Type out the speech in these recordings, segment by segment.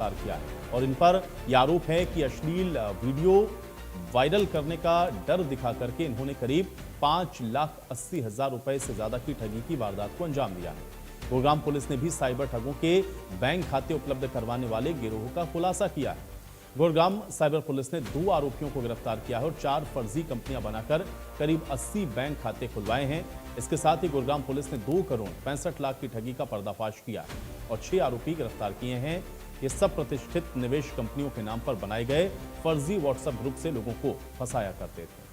गिरफ्तार किया है और इन पर यह आरोप है कि अश्लील वीडियो वायरल करने का डर दिखा करके इन्होंने करीब 5,80,000 रुपए से ज्यादा की ठगी की वारदात को अंजाम दिया है। गुरुग्राम पुलिस ने भी साइबर ठगों के बैंक खाते उपलब्ध करवाने वाले गिरोह का खुलासा किया है। गुरुग्राम साइबर पुलिस ने 2 आरोपियों को गिरफ्तार किया है और 4 फर्जी कंपनियां बनाकर करीब 80 बैंक खाते खुलवाए हैं। इसके साथ ही गुरुग्राम पुलिस ने 2 करोड़ 65 लाख की ठगी का पर्दाफाश किया है और 6 आरोपी गिरफ्तार किए हैं। ये सब प्रतिष्ठित निवेश कंपनियों के नाम पर बनाए गए फर्जी व्हाट्सएप ग्रुप से लोगों को फंसाया करते थे।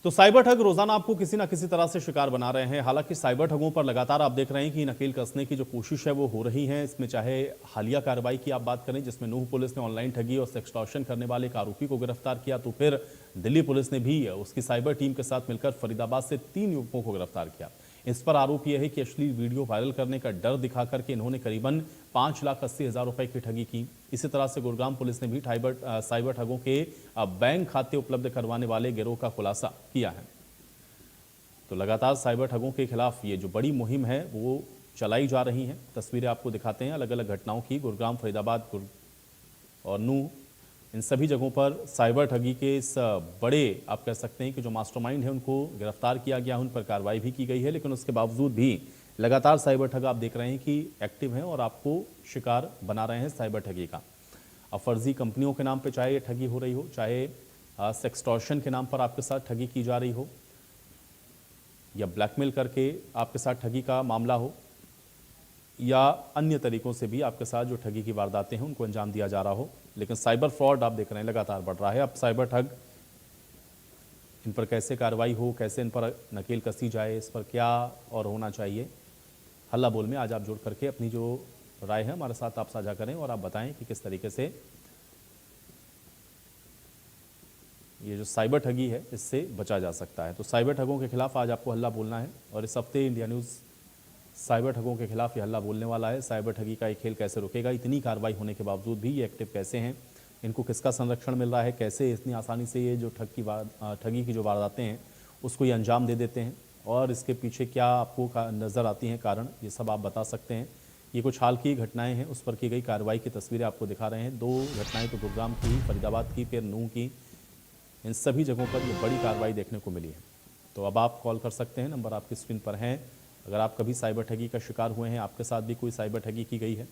तो साइबर ठग रोजाना आपको किसी ना किसी तरह से शिकार बना रहे हैं। हालांकि साइबर ठगों पर लगातार आप देख रहे हैं कि नकेल कसने की जो कोशिश है वो हो रही है। इसमें चाहे हालिया कार्रवाई की आप बात करें जिसमें नूह पुलिस ने ऑनलाइन ठगी और सेक्सटॉर्शन करने वाले एक आरोपी को गिरफ्तार किया, तो फिर दिल्ली पुलिस ने भी उसकी साइबर टीम के साथ मिलकर फरीदाबाद से 3 युवकों को गिरफ्तार किया। इस पर आरोप यह है कि अश्लील वीडियो वायरल करने का डर दिखा करके इन्होंने करीबन 5,80,000 रुपए की ठगी की। इसी तरह से गुरुग्राम पुलिस ने भी साइबर ठगों के बैंक खाते उपलब्ध करवाने वाले गिरोह का खुलासा किया है। तो लगातार साइबर ठगों के खिलाफ ये जो बड़ी मुहिम है वो चलाई जा रही है। तस्वीरें आपको दिखाते हैं अलग अलग घटनाओं की। गुरुग्राम, फरीदाबाद और नूह, इन सभी जगहों पर साइबर ठगी के इस बड़े आप कह सकते हैं कि जो मास्टरमाइंड है उनको गिरफ्तार किया गया, उन पर कार्रवाई भी की गई है। लेकिन उसके बावजूद भी लगातार साइबर ठग आप देख रहे हैं कि एक्टिव हैं और आपको शिकार बना रहे हैं साइबर ठगी का। अब फर्जी कंपनियों के नाम पे चाहे ये ठगी हो रही हो, चाहे सेक्सटॉर्शन के नाम पर आपके साथ ठगी की जा रही हो, या ब्लैकमेल करके आपके साथ ठगी का मामला हो, या अन्य तरीकों से भी आपके साथ जो ठगी की वारदातें हैं उनको अंजाम दिया जा रहा हो, लेकिन साइबर फ्रॉड आप देख रहे हैं लगातार बढ़ रहा है। अब साइबर ठग, इन पर कैसे कार्रवाई हो, कैसे इन पर नकेल कसी जाए, इस पर क्या और होना चाहिए, हल्ला बोल में आज आप जुड़ करके अपनी जो राय है हमारे साथ आप साझा करें और आप बताएं कि किस तरीके से ये जो साइबर ठगी है इससे बचा जा सकता है। तो साइबर ठगों के खिलाफ आज आपको हल्ला बोलना है और इस हफ्ते इंडिया न्यूज़ साइबर ठगों के खिलाफ ये हल्ला बोलने वाला है। साइबर ठगी का ये खेल कैसे रुकेगा, इतनी कार्रवाई होने के बावजूद भी ये एक्टिव कैसे हैं, इनको किसका संरक्षण मिल रहा है, कैसे इतनी आसानी से ये जो ठगी की जो वारदातें हैं उसको ये अंजाम दे देते हैं और इसके पीछे क्या आपको नज़र आती हैं कारण, ये सब आप बता सकते हैं। ये कुछ हाल की घटनाएं हैं, उस पर की गई कार्रवाई की तस्वीरें आपको दिखा रहे हैं। 2 घटनाएं तो गुरुग्राम की, फरीदाबाद की, फिर नूह की, इन सभी जगहों पर ये बड़ी कार्रवाई देखने को मिली है। तो अब आप कॉल कर सकते हैं, नंबर आपकी स्क्रीन पर हैं। अगर आप कभी साइबर ठगी का शिकार हुए हैं, आपके साथ भी कोई साइबर ठगी की गई है,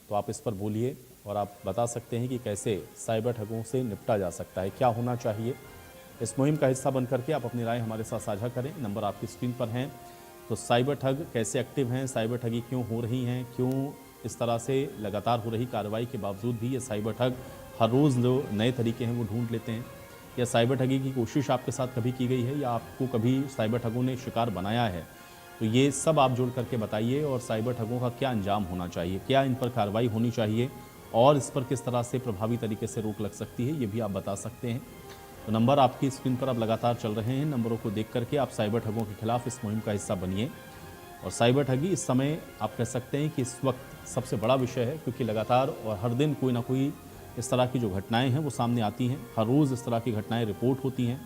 तो आप इस पर बोलिए और आप बता सकते हैं कि कैसे साइबर ठगों से निपटा जा सकता है, क्या होना चाहिए। इस मुहिम का हिस्सा बन करके आप अपनी राय हमारे साथ साझा करें। नंबर आपकी स्क्रीन पर हैं। तो साइबर ठग कैसे एक्टिव हैं, साइबर ठगी क्यों हो रही हैं, क्यों इस तरह से लगातार हो रही कार्रवाई के बावजूद भी ये साइबर ठग हर रोज़ जो नए तरीके हैं वो ढूंढ लेते हैं, या साइबर ठगी की कोशिश आपके साथ कभी की गई है या आपको कभी साइबर ठगों ने शिकार बनाया है, तो ये सब आप जुड़ करके बताइए। और साइबर ठगों का क्या अंजाम होना चाहिए, क्या इन पर कार्रवाई होनी चाहिए और इस पर किस तरह से प्रभावी तरीके से रोक लग सकती है, ये भी आप बता सकते हैं। तो नंबर आपकी स्क्रीन पर अब लगातार चल रहे हैं। नंबरों को देख करके आप साइबर ठगों के खिलाफ इस मुहिम का हिस्सा बनिए। और साइबर ठगी इस समय आप कह सकते हैं कि इस वक्त सबसे बड़ा विषय है, क्योंकि लगातार और हर दिन कोई ना कोई इस तरह की जो घटनाएं हैं वो सामने आती हैं। हर रोज़ इस तरह की घटनाएं रिपोर्ट होती हैं,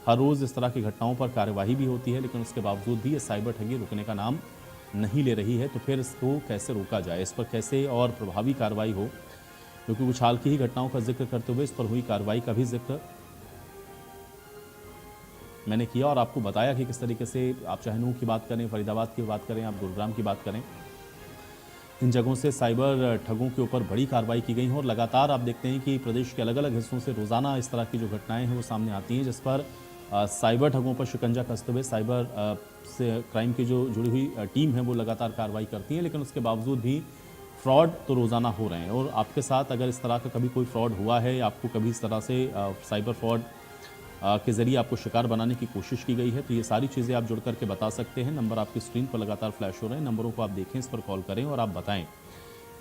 हर रोज़ इस तरह की घटनाओं पर कार्यवाही भी होती है, लेकिन उसके बावजूद भी ये साइबर ठगी रुकने का नाम नहीं ले रही है। तो फिर इसको कैसे रोका जाए, इस पर कैसे और प्रभावी कार्रवाई हो, क्योंकि कुछ हाल की ही घटनाओं का जिक्र करते हुए इस पर हुई कार्रवाई का भी जिक्र मैंने किया और आपको बताया कि किस तरीके से आप चाहे नूह की बात करें, फरीदाबाद की बात करें, आप गुरुग्राम की बात करें, इन जगहों से साइबर ठगों के ऊपर बड़ी कार्रवाई की गई है। और लगातार आप देखते हैं कि प्रदेश के अलग अलग हिस्सों से रोज़ाना इस तरह की जो घटनाएं हैं वो सामने आती हैं, जिस पर साइबर ठगों पर शिकंजा कसते हुए साइबर से क्राइम की जो जुड़ी हुई टीम है वो लगातार कार्रवाई करती है। लेकिन उसके बावजूद भी फ्रॉड तो रोज़ाना हो रहे हैं। और आपके साथ अगर इस तरह का कभी कोई फ्रॉड हुआ है, आपको कभी इस तरह से साइबर फ्रॉड के ज़रिए आपको शिकार बनाने की कोशिश की गई है, तो ये सारी चीज़ें आप जुड़ करके बता सकते हैं। नंबर आपकी स्क्रीन पर लगातार फ्लैश हो रहे हैं, नंबरों को आप देखें, इस पर कॉल करें और आप बताएं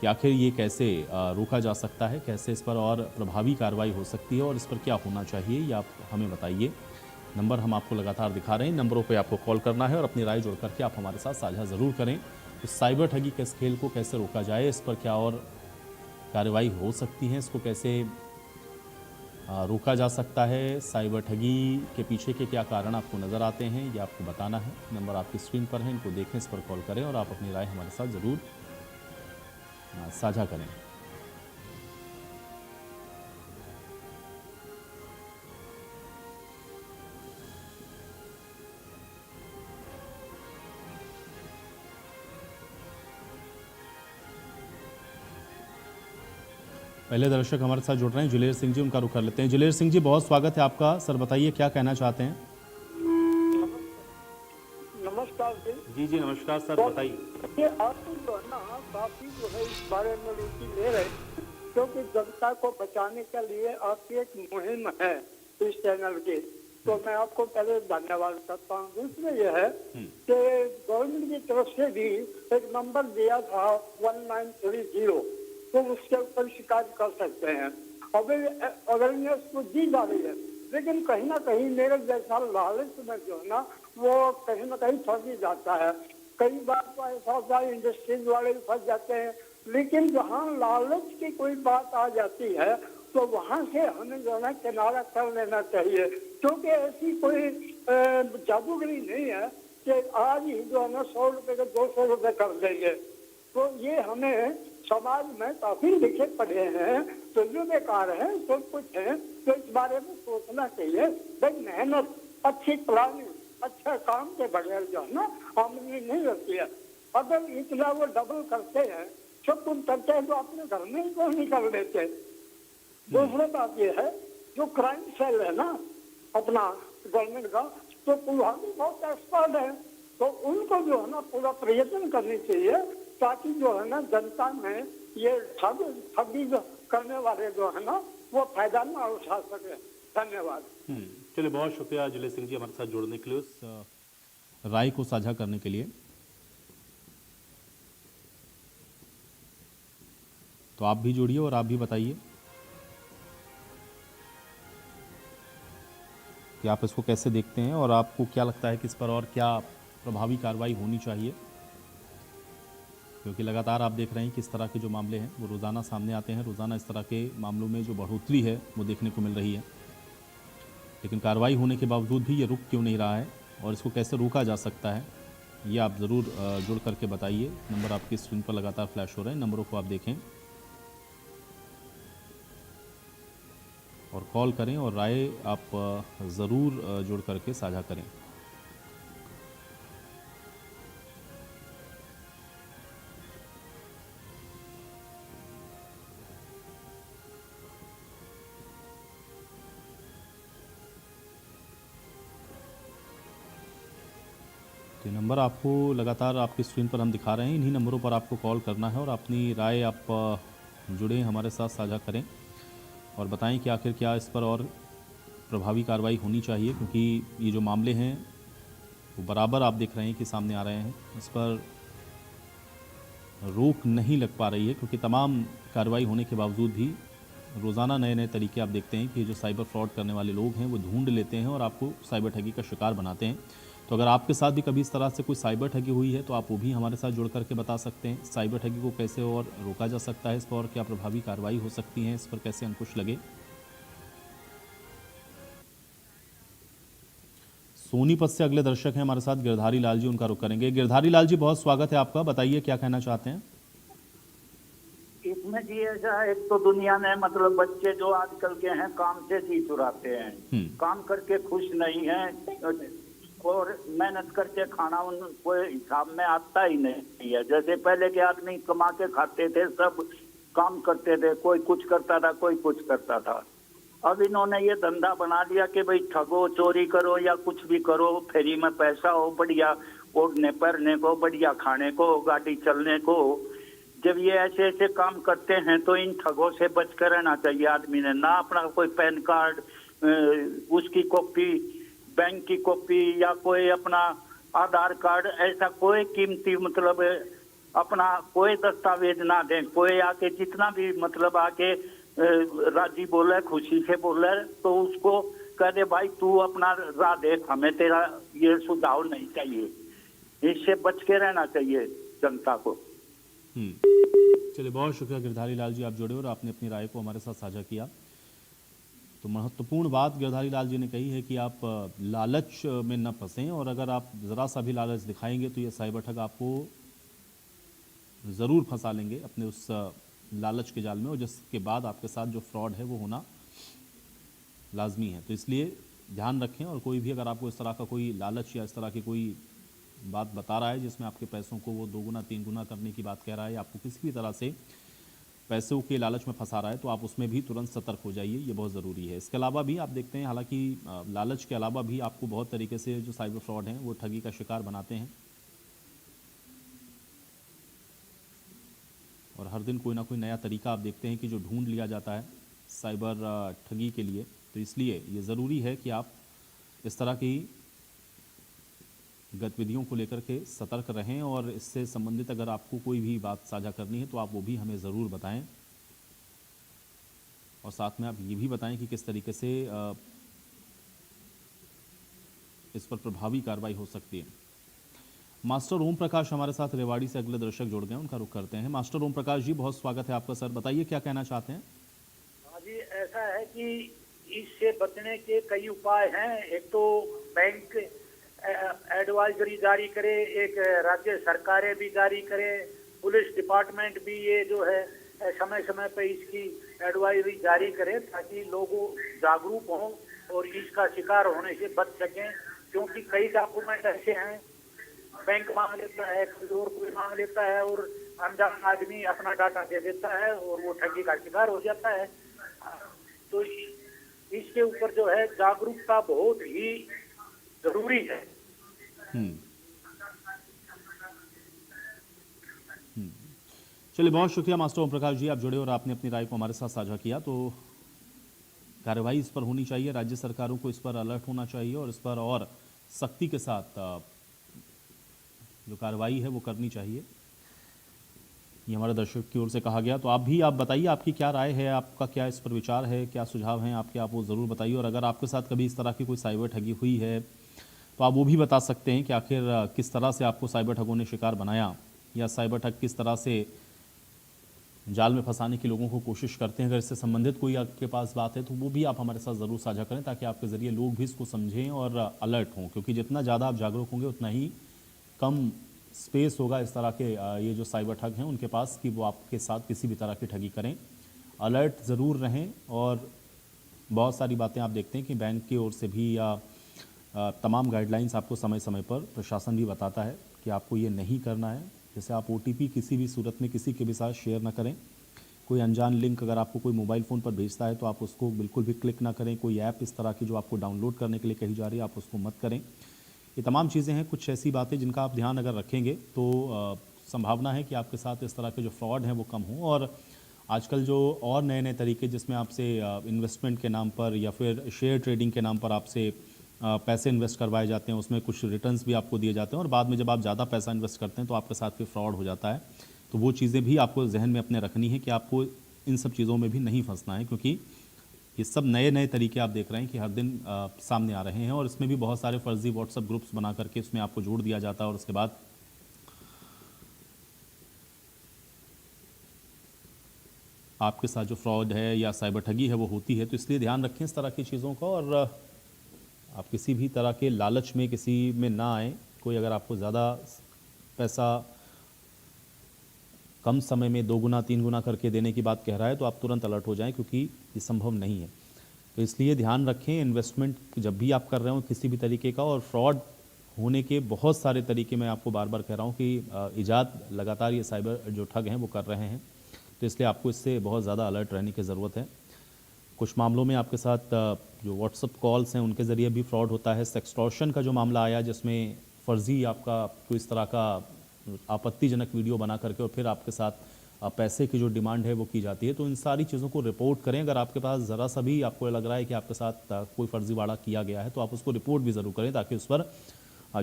कि आखिर ये कैसे रोका जा सकता है, कैसे इस पर और प्रभावी कार्रवाई हो सकती है और इस पर क्या होना चाहिए, ये आप हमें बताइए। नंबर हम आपको लगातार दिखा रहे हैं, नंबरों पर आपको कॉल करना है और अपनी राय जोड़ करके आप हमारे साथ साझा ज़रूर करें। तो साइबर ठगी के इस खेल को कैसे रोका जाए, इस पर क्या और कार्रवाई हो सकती हैं, इसको कैसे रोका जा सकता है, साइबर ठगी के पीछे के क्या कारण आपको नज़र आते हैं, ये आपको बताना है। नंबर आपकी स्क्रीन पर है, इनको देखें, इस पर कॉल करें और आप अपनी राय हमारे साथ ज़रूर साझा करें। पहले दर्शक हमारे साथ जुड़ रहे हैं जुलेर सिंह जी, उनका रुख कर लेते हैं। जुलेर सिंह जी, बहुत स्वागत है आपका। सर बताइए क्या कहना चाहते हैं। नमस्कार जी। जी जी नमस्कार सर, बताइए। ये आप जो है ना काफी जो है इस बारे में रुचि ले रहे हैं, क्योंकि जनता को बचाने के लिए आपकी एक मुहिम है इस चैनल की, तो मैं आपको पहले धन्यवाद करता हूँ। दूसरे ये है कि गवर्नमेंट की तरफ से भी एक नंबर दिया था 1930, तो उसके ऊपर शिकायत कर सकते हैं। अभी अवेयरनेस को दी जा रही है, लेकिन कहीं ना कहीं मेरे जैसा लालच में जो है ना वो कहीं ना कहीं फंस ही जाता है। कई बार तो ऐसा होता है इंडस्ट्रीज वाले फंस जाते हैं, लेकिन जहाँ लालच की कोई बात आ जाती है तो वहाँ से हमें जो है किनारा कर लेना चाहिए, क्योंकि ऐसी कोई जादूगरी नहीं है कि आज ही जो है ना 100 रुपए के 200 रुपए कर देंगे। तो ये हमें समाज में काफी लिखे पढ़े हैं, तो जो बेकार है सब कुछ है, तो इस बारे में सोचना चाहिए। भाई मेहनत, अच्छी प्लानिंग, अच्छा काम के बगैर जो है ना आमदनी नहीं होती है। अगर इतना वो डबल करते हैं, सब कुछ करते हैं, तो अपने घर में ही क्यों नहीं कर देते। दूसरी बात ये है, जो क्राइम सेल है ना अपना गवर्नमेंट का, तो वहाँ भी बहुत एक्सपर्ट है, तो उनको जो है ना पूरा प्रयत्न करनी चाहिए, ताकि जो है ना जनता में ये ठगी करने वाले जो है ना वो फायदा ना उठा सके। धन्यवाद। चलिए, बहुत शुक्रिया जुलेर सिंह जी हमारे साथ जुड़ने के लिए, उस राय को साझा करने के लिए। तो आप भी जुड़िए और आप भी बताइए कि आप इसको कैसे देखते हैं और आपको क्या लगता है कि इस पर और क्या प्रभावी कार्रवाई होनी चाहिए, क्योंकि लगातार आप देख रहे हैं कि इस तरह के जो मामले हैं वो रोज़ाना सामने आते हैं। रोज़ाना इस तरह के मामलों में जो बढ़ोतरी है वो देखने को मिल रही है, लेकिन कार्रवाई होने के बावजूद भी ये रुक क्यों नहीं रहा है और इसको कैसे रोका जा सकता है, ये आप ज़रूर जुड़ करके बताइए। नंबर आपकी स्क्रीन पर लगातार फ्लैश हो रहे हैं, नंबरों को आप देखें और कॉल करें और राय आप ज़रूर जुड़ करके साझा करें। ये नंबर आपको लगातार आपकी स्क्रीन पर हम दिखा रहे हैं, इन्हीं नंबरों पर आपको कॉल करना है और अपनी राय आप जुड़ें हमारे साथ, साझा करें और बताएं कि आखिर क्या इस पर और प्रभावी कार्रवाई होनी चाहिए, क्योंकि ये जो मामले हैं वो बराबर आप देख रहे हैं कि सामने आ रहे हैं। इस पर रोक नहीं लग पा रही है, क्योंकि तमाम कार्रवाई होने के बावजूद भी रोज़ाना नए नए तरीके आप देखते हैं कि जो साइबर फ्रॉड करने वाले लोग हैं वो ढूंढ लेते हैं और आपको साइबर ठगी का शिकार बनाते हैं। तो अगर आपके साथ भी कभी इस तरह से कोई साइबर ठगी हुई है तो आप वो भी हमारे साथ जुड़ करके बता सकते हैं। साइबर ठगी को कैसे और रोका जा सकता है, इस पर और क्या प्रभावी कार्रवाई हो सकती है, इस पर कैसे अंकुश लगे। सोनीपत से अगले दर्शक हैं हमारे साथ गिरधारी लाल जी, उनका रुख करेंगे। गिरधारी लाल जी, बहुत स्वागत है आपका, बताइए क्या कहना चाहते हैं। इसमें जी ऐसा, एक तो दुनिया में मतलब बच्चे जो आजकल के हैं काम से जी चुराते हैं, काम करके खुश नहीं है और मेहनत करके खाना उनको हिसाब में आता ही नहीं है। जैसे पहले के आदमी कमा के खाते थे, सब काम करते थे, कोई कुछ करता था, कोई कुछ करता था। अब इन्होंने ये धंधा बना लिया कि भाई ठगो, चोरी करो या कुछ भी करो, फ्री में पैसा हो, बढ़िया ओढ़ने पहनने को, बढ़िया खाने को, गाड़ी चलने को। जब ये ऐसे ऐसे काम करते हैं तो इन ठगों से बच कर रहना चाहिए आदमी ने। ना अपना कोई पैन कार्ड, उसकी कॉपी, बैंक की कॉपी या कोई अपना आधार कार्ड, ऐसा कोई कीमती मतलब अपना कोई दस्तावेज ना दें। कोई आके जितना भी मतलब आके राजी बोले, खुशी से बोले, तो उसको कह दे भाई तू अपना राह देख, हमें तेरा ये सुझाव नहीं चाहिए। इससे बच के रहना चाहिए जनता को। चलिए, बहुत शुक्रिया गिरधारी लाल जी, आप जुड़े और आपने अपनी राय को हमारे साथ साझा किया। तो महत्वपूर्ण बात गिरधारी लाल जी ने कही है कि आप लालच में न फंसें, और अगर आप ज़रा सा भी लालच दिखाएंगे तो ये साइबर ठग आपको ज़रूर फंसा लेंगे अपने उस लालच के जाल में, और जिसके बाद आपके साथ जो फ्रॉड है वो होना लाजमी है। तो इसलिए ध्यान रखें, और कोई भी अगर आपको इस तरह का कोई लालच या इस तरह की कोई बात बता रहा है जिसमें आपके पैसों को वो 2 गुना 3 गुना करने की बात कह रहा है, या आपको किसी भी तरह से पैसों के लालच में फंसा रहा है, तो आप उसमें भी तुरंत सतर्क हो जाइए, ये बहुत ज़रूरी है। इसके अलावा भी आप देखते हैं, हालांकि लालच के अलावा भी आपको बहुत तरीके से जो साइबर फ्रॉड हैं वो ठगी का शिकार बनाते हैं, और हर दिन कोई ना कोई नया तरीका आप देखते हैं कि जो ढूंढ लिया जाता है साइबर ठगी के लिए। तो इसलिए ये ज़रूरी है कि आप इस तरह की गतिविधियों को लेकर के सतर्क रहें, और इससे संबंधित अगर आपको कोई भी बात साझा करनी है तो आप वो भी हमें ज़रूर बताएं, और साथ में आप ये भी बताएं कि किस तरीके से इस पर प्रभावी कार्रवाई हो सकती है। मास्टर ओम प्रकाश हमारे साथ रेवाड़ी से अगले दर्शक जुड़ गए, उनका रुख करते हैं। मास्टर ओम प्रकाश जी, बहुत स्वागत है आपका सर, बताइए क्या कहना चाहते हैं। हाँ जी, ऐसा है कि इससे बचने के कई उपाय हैं। एक तो बैंक एडवाइजरी जारी करे, एक राज्य सरकारें भी जारी करे, पुलिस डिपार्टमेंट भी ये जो है समय समय पर इसकी एडवाइजरी जारी करे, ताकि लोग जागरूक हों और इसका शिकार होने से बच सकें। क्योंकि कई डॉक्यूमेंट ऐसे हैं, बैंक मांग लेता है, कोई और कोई मांग लेता है, और अनजान आदमी अपना डाटा दे देता है और वो ठगी का शिकार हो जाता है। तो इसके ऊपर जो है जागरूकता बहुत ही जरूरी है। चलिए, बहुत शुक्रिया मास्टर ओम प्रकाश जी, आप जुड़े और आपने अपनी राय को हमारे साथ साझा किया। तो कार्रवाई इस पर होनी चाहिए, राज्य सरकारों को इस पर अलर्ट होना चाहिए, और इस पर और सख्ती के साथ जो कार्रवाई है वो करनी चाहिए, ये हमारे दर्शक की ओर से कहा गया। तो आप बताइए, आपकी क्या राय है, आपका क्या इस पर विचार है, क्या सुझाव हैं आपके, आप वो ज़रूर बताइए। और अगर आपके साथ कभी इस तरह की कोई साइबर ठगी हुई है तो आप वो भी बता सकते हैं कि आखिर किस तरह से आपको साइबर ठगों ने शिकार बनाया, या साइबर ठग किस तरह से जाल में फंसाने की लोगों को कोशिश करते हैं। अगर इससे संबंधित कोई आपके पास बात है तो वो भी आप हमारे साथ ज़रूर साझा करें, ताकि आपके ज़रिए लोग भी इसको समझें और अलर्ट हों, क्योंकि जितना ज़्यादा आप जागरूक होंगे उतना ही कम स्पेस होगा इस तरह के ये जो साइबर ठग हैं उनके पास, कि वो आपके साथ किसी भी तरह की ठगी करें। अलर्ट ज़रूर रहें, और बहुत सारी बातें आप देखते हैं कि बैंक की ओर से भी या तमाम गाइडलाइंस आपको समय समय पर प्रशासन भी बताता है कि आपको ये नहीं करना है। जैसे आप OTP किसी भी सूरत में किसी के भी साथ शेयर ना करें, कोई अनजान लिंक अगर आपको कोई मोबाइल फ़ोन पर भेजता है तो आप उसको बिल्कुल भी क्लिक ना करें। कोई ऐप इस तरह की जो आपको डाउनलोड करने के लिए कही जा रही है आप उसको मत करें। ये तमाम चीज़ें हैं, कुछ ऐसी बातें जिनका आप ध्यान अगर रखेंगे तो संभावना है कि आपके साथ इस तरह के जो फ्रॉड हैं वो कम हों। और आजकल जो और नए नए तरीके जिसमें आपसे इन्वेस्टमेंट के नाम पर या फिर शेयर ट्रेडिंग के नाम पर आपसे पैसे इन्वेस्ट करवाए जाते हैं, उसमें कुछ रिटर्न्स भी आपको दिए जाते हैं, और बाद में जब आप ज़्यादा पैसा इन्वेस्ट करते हैं तो आपके साथ फिर फ्रॉड हो जाता है। तो वो चीज़ें भी आपको जहन में अपने रखनी है कि आपको इन सब चीज़ों में भी नहीं फंसना है, क्योंकि ये सब नए नए तरीके आप देख रहे हैं कि हर दिन सामने आ रहे हैं, और इसमें भी बहुत सारे फर्जी व्हाट्सएप ग्रुप्स बना करके इसमें आपको जोड़ दिया जाता है, और उसके बाद आपके साथ जो फ्रॉड है या साइबर ठगी है वो होती है। तो इसलिए ध्यान रखें इस तरह की चीज़ों का, और आप किसी भी तरह के लालच में किसी में ना आए। कोई अगर आपको ज़्यादा पैसा कम समय में 2 गुना 3 गुना करके देने की बात कह रहा है तो आप तुरंत अलर्ट हो जाएं, क्योंकि ये संभव नहीं है। तो इसलिए ध्यान रखें, इन्वेस्टमेंट जब भी आप कर रहे हो किसी भी तरीके का, और फ्रॉड होने के बहुत सारे तरीके मैं आपको बार बार कह रहा हूँ कि ईजाद लगातार ये साइबर जो ठग हैं वो कर रहे हैं। तो इसलिए आपको इससे बहुत ज़्यादा अलर्ट रहने की ज़रूरत है। कुछ मामलों में आपके साथ जो व्हाट्सएप कॉल्स हैं उनके ज़रिए भी फ्रॉड होता है। सेक्सटॉर्शन का जो मामला आया जिसमें फ़र्ज़ी आपका कोई इस तरह का आपत्तिजनक वीडियो बना करके और फिर आपके साथ पैसे की जो डिमांड है वो की जाती है, तो इन सारी चीज़ों को रिपोर्ट करें। अगर आपके पास ज़रा सा भी आपको लग रहा है कि आपके साथ कोई फर्जीवाड़ा किया गया है तो आप उसको रिपोर्ट भी ज़रूर करें, ताकि उस पर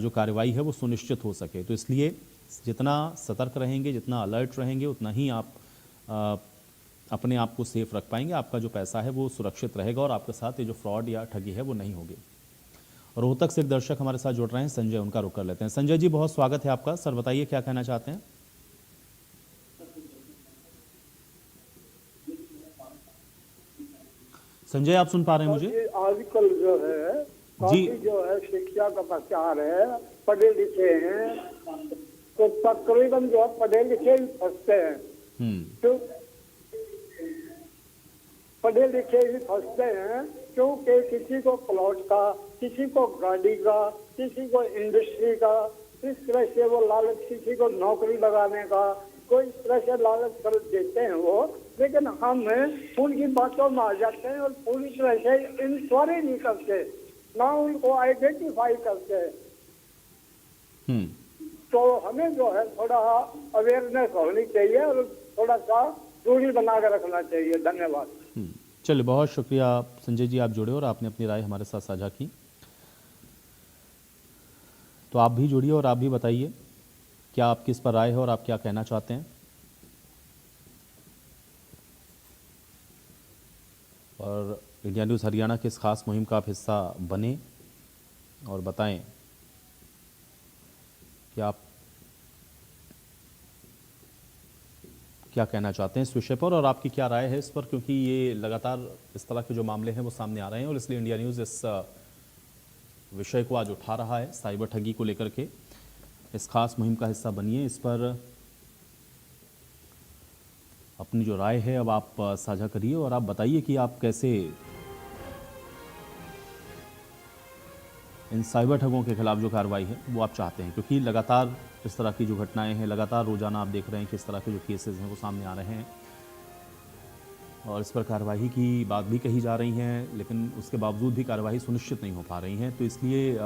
जो कार्रवाई है वो सुनिश्चित हो सके। तो इसलिए जितना सतर्क रहेंगे, जितना अलर्ट रहेंगे, उतना ही आप अपने आप को सेफ रख पाएंगे। आपका जो पैसा है वो सुरक्षित रहेगा और आपके साथ ये जो फ्रॉड या ठगी है वो नहीं होगी। रोहतक से एक दर्शक हमारे साथ जुड़ रहे हैं, संजय, उनका रुख कर लेते हैं। संजय जी, बहुत स्वागत है आपका। सर बताइए क्या कहना चाहते हैं। संजय, आप सुन पा रहे हैं मुझे? ये आजकल जो है काफी जो है शिक्षा का प्रचार है, पढ़े लिखे हैं तो तकरीबन जो है पढ़े लिखे ही फंसते हैं। तो पढ़े लिखे ही फंसते हैं क्योंकि किसी को प्लॉट का, किसी को गाड़ी का, किसी को इंडस्ट्री का, इस तरह से वो लालच, किसी को नौकरी लगाने का, कोई इस तरह से लालच कर देते हैं वो। लेकिन हम उनकी बातों में आ जाते हैं और पूरी तरह से इंक्वायरी नहीं करते, ना उनको आइडेंटिफाई करते। तो हमें जो है थोड़ा अवेयरनेस होनी चाहिए और थोड़ा सा दूरी बना कर रखना चाहिए। धन्यवाद। चलिए, बहुत शुक्रिया संजय जी, आप जुड़े और आपने अपनी राय हमारे साथ साझा की। तो आप भी जुड़िए और आप भी बताइए क्या आपकी इस पर राय है और आप क्या कहना चाहते हैं। और इंडिया न्यूज़ हरियाणा की इस खास मुहिम का आप हिस्सा बने और बताएं कि आप क्या कहना चाहते हैं इस विषय पर और आपकी क्या राय है इस पर, क्योंकि ये लगातार इस तरह के जो मामले हैं वो सामने आ रहे हैं और इसलिए इंडिया न्यूज़ इस विषय को आज उठा रहा है, साइबर ठगी को लेकर के। इस खास मुहिम का हिस्सा बनिए, इस पर अपनी जो राय है अब आप साझा करिए और आप बताइए कि आप कैसे इन साइबर ठगों के खिलाफ जो कार्रवाई है वो आप चाहते हैं, क्योंकि लगातार इस तरह की जो घटनाएं हैं, लगातार रोजाना आप देख रहे हैं कि इस तरह के जो केसेस हैं वो सामने आ रहे हैं और इस पर कार्रवाई की बात भी कही जा रही हैं, लेकिन उसके बावजूद भी कार्रवाई सुनिश्चित नहीं हो पा रही हैं। तो इसलिए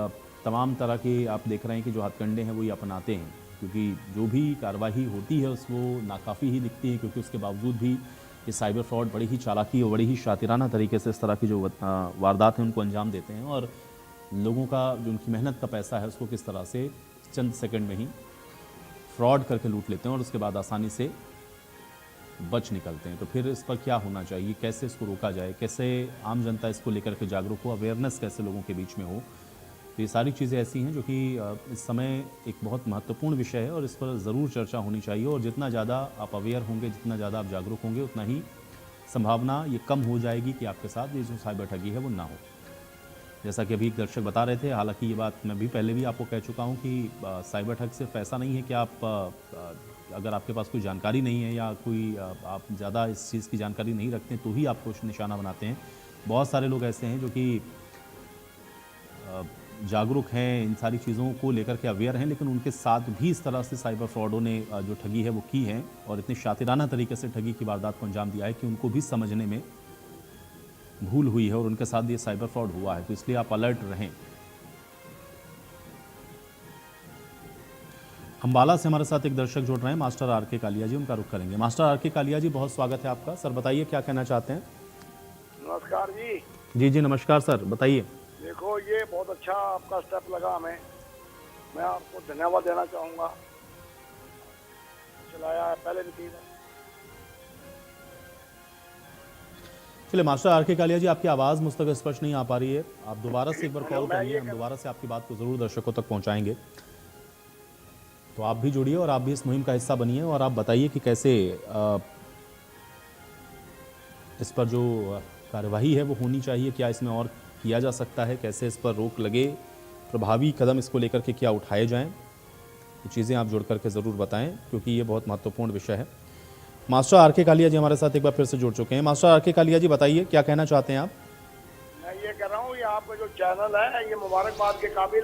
तमाम तरह के आप देख रहे हैं कि जो हथकंडे हैं वो ये अपनाते हैं, क्योंकि जो भी कार्रवाई होती है उसको नाकाफ़ी ही दिखती है, क्योंकि उसके बावजूद भी ये साइबर फ्रॉड बड़ी ही चालाकी और बड़ी ही शातिराना तरीके से इस तरह की जो वारदात हैं उनको अंजाम देते हैं और लोगों का जो उनकी मेहनत का पैसा है उसको किस तरह से चंद सेकंड में ही फ्रॉड करके लूट लेते हैं और उसके बाद आसानी से बच निकलते हैं। तो फिर इस पर क्या होना चाहिए, कैसे इसको रोका जाए, कैसे आम जनता इसको लेकर के जागरूक हो, अवेयरनेस कैसे लोगों के बीच में हो। तो ये सारी चीज़ें ऐसी हैं जो कि इस समय एक बहुत महत्वपूर्ण विषय है और इस पर ज़रूर चर्चा होनी चाहिए और जितना ज़्यादा आप अवेयर होंगे, जितना ज़्यादा आप जागरूक होंगे, उतना ही संभावना ये कम हो जाएगी कि आपके साथ ये जो साइबर ठगी है वो ना हो। जैसा कि अभी एक दर्शक बता रहे थे, हालांकि ये बात मैं भी पहले भी आपको कह चुका हूँ कि साइबर ठग सिर्फ ऐसा नहीं है कि आप अगर आपके पास कोई जानकारी नहीं है या कोई आप ज़्यादा इस चीज़ की जानकारी नहीं रखते तो ही आपको निशाना बनाते हैं। बहुत सारे लोग ऐसे हैं जो कि जागरूक हैं, इन सारी चीज़ों को लेकर के अवेयर हैं, लेकिन उनके साथ भी इस तरह से साइबर फ्रॉडों ने जो ठगी है वो की है और इतनी शातिराना तरीके से ठगी की वारदात को अंजाम दिया है कि उनको भी समझने में भूल हुई है और उनके साथ ये साइबर फ्रॉड हुआ है। तो इसलिए आप अलर्ट रहें। अंबाला से हमारे साथ एक दर्शक जुड़ रहे हैं, मास्टर आर.के. कालिया जी, उनका रुख करेंगे। Master R K. कालिया जी, बहुत स्वागत है आपका। सर बताइए क्या कहना चाहते हैं। नमस्कार जी। जी जी नमस्कार सर, बताइए। देखो, ये बहुत अच्छा आपका स्टेप लगा हमें, मैं आपको धन्यवाद देना चाहूँगा। चलाया है पहले भी थी। चलिए मास्टर आर.के. कालिया जी, आपकी आवाज़ मुझ तक स्पष्ट नहीं आ पा रही है, आप दोबारा से एक बार कॉल करिए, हम दोबारा से आपकी बात को ज़रूर दर्शकों तक पहुंचाएंगे। तो आप भी जुड़िए और आप भी इस मुहिम का हिस्सा बनिए और आप बताइए कि कैसे इस पर जो कार्यवाही है वो होनी चाहिए, क्या इसमें और किया जा सकता है, कैसे इस पर रोक लगे, प्रभावी कदम इसको लेकर के क्या उठाए जाएं। ये चीज़ें आप जुड़ करके ज़रूर बताएं, क्योंकि ये बहुत महत्वपूर्ण विषय है। Master R K. कालिया जी हमारे साथ एक बार फिर से जुड़ चुके हैं। Master R K. कालिया जी, बताइए क्या कहना चाहते हैं आप। मैं ये कह रहा हूँ, ये आपका जो चैनल है ये मुबारकबाद के काबिल